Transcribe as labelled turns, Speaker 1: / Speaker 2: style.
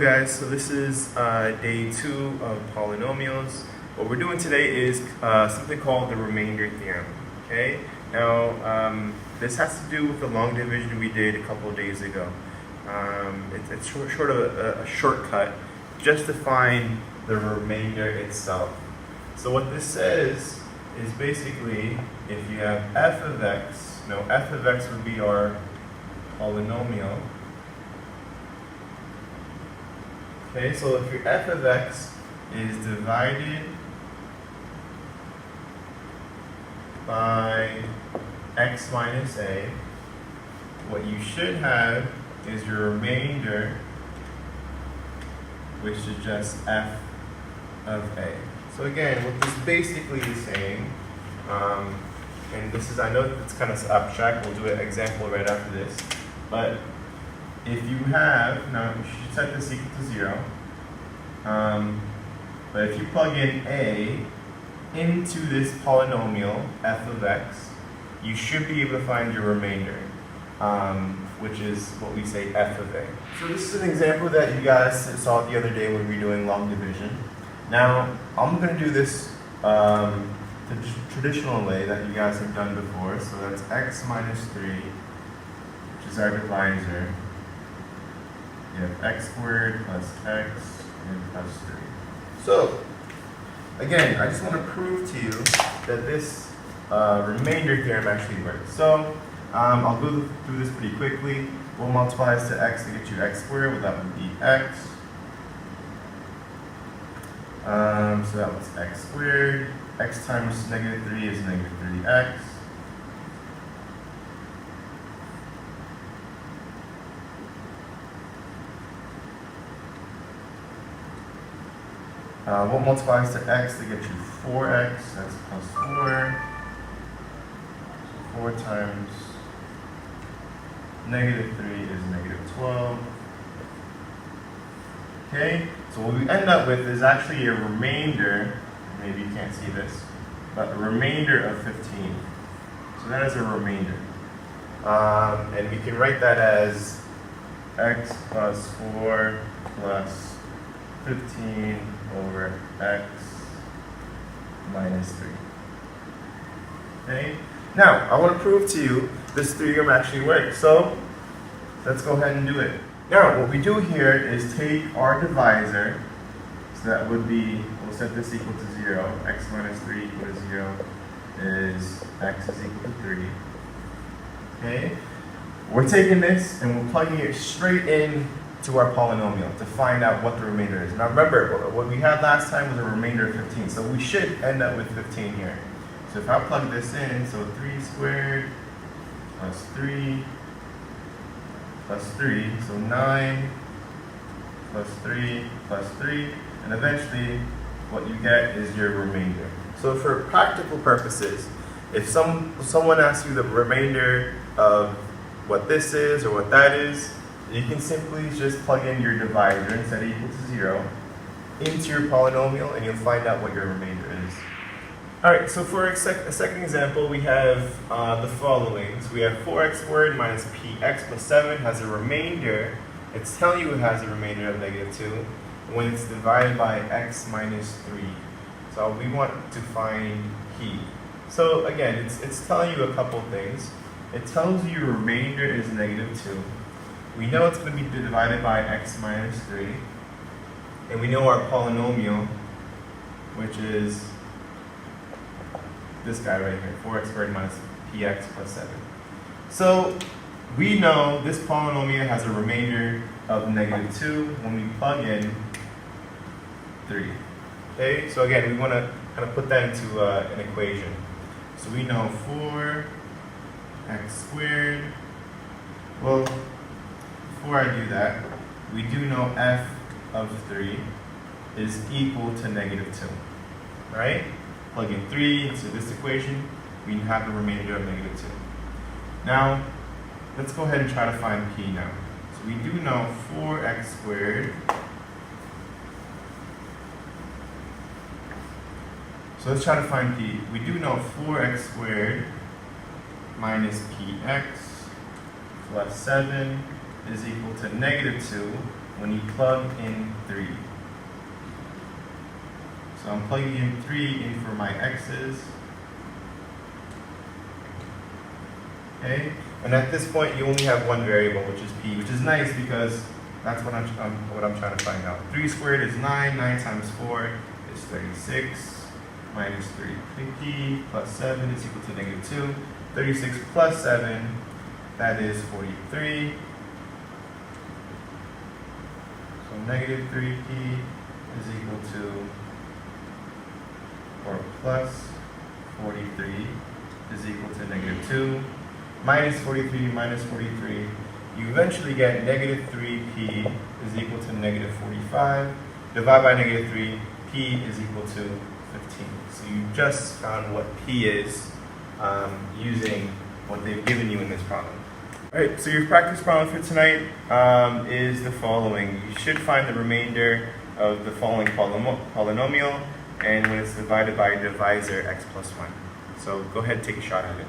Speaker 1: guys, so this is day 2 of polynomials. What we're doing today is something called the remainder theorem. Okay, now this has to do with the long division we did a couple of days ago. It's sort of a shortcut just to find the remainder itself. So what this says is basically if you have f of x would be our polynomial. Okay, so if your f of x is divided by x minus a, what you should have is your remainder, which is just f of a. So again, what this basically is saying, and this is, I know it's kind of abstract, we'll do an example right after this, but if you have, now you should set this equal to 0, but if you plug in a into this polynomial, f of x, you should be able to find your remainder, which is what we say f of a. So this is an example that you guys saw the other day when we were doing long division. Now, I'm going to do this the traditional way that you guys have done before, so that's x minus 3, which is our divisor. You have x squared plus x and plus 3. So, again, I just want to prove to you that this remainder theorem actually works. So, I'll go through this pretty quickly. We'll multiply this to x to get you x squared, well, that would be x. So that was x squared. X times negative 3 is negative 3x. What multiplies to x to get you 4x? That's plus 4. So 4 times negative 3 is negative 12. Okay, so what we end up with is actually a remainder, maybe you can't see this, but a remainder of 15. So that is a remainder. And we can write that as x plus 4 plus 15 over x minus 3. Okay? Now, I want to prove to you this theorem actually works. So, let's go ahead and do it. Now, what we do here is take our divisor, so that would be, we'll set this equal to 0, x minus 3 equal to 0 is x is equal to 3. Okay? We're taking this and we're plugging it straight in to our polynomial to find out what the remainder is. Now remember, what we had last time was a remainder of 15, so we should end up with 15 here. So if I plug this in, so 3 squared plus 3 plus 3, so 9 plus 3 plus 3, and eventually what you get is your remainder. So for practical purposes, if someone asks you the remainder of what this is or what that is, you can simply just plug in your divisor and set it equal to 0 into your polynomial and you'll find out what your remainder is. Alright, so for a second example, we have the following. So we have 4x squared minus px plus 7 has a remainder. It's telling you it has a remainder of negative 2 when it's divided by x minus 3. So we want to find p. So again, it's telling you a couple things. It tells you your remainder is negative 2. We know it's going to be divided by x minus 3. And we know our polynomial, which is this guy right here, 4x squared minus px plus 7. So we know this polynomial has a remainder of negative 2 when we plug in 3. Okay, so again, we want to kind of put that into an equation. So we know 4x squared, well, before I do that, we do know f of 3 is equal to negative 2, right? Plug in 3 into this equation, we have the remainder of negative 2. Now, let's go ahead and try to find p now. So we do know 4x squared. So let's try to find p. We do know 4x squared minus px plus 7 is equal to negative 2. when you plug in 3. So I'm plugging in 3 in for my x's. Okay, and at this point you only have one variable, which is p, which is nice because that's what I'm trying to find out. 3 squared is 9, 9 times 4 is 36, minus 3p plus 7 is equal to negative 2. 36 plus 7, that is 43. So negative 3p is equal to, or plus 43 is equal to negative 2. Minus 43 minus 43, you eventually get negative 3p is equal to negative 45. Divide by negative 3, p is equal to 15. So you just found what p is using what they've given you in this problem. Alright, so your practice problem for tonight is the following. You should find the remainder of the following polynomial, and when it's divided by a divisor, x plus 1. So go ahead and take a shot at it.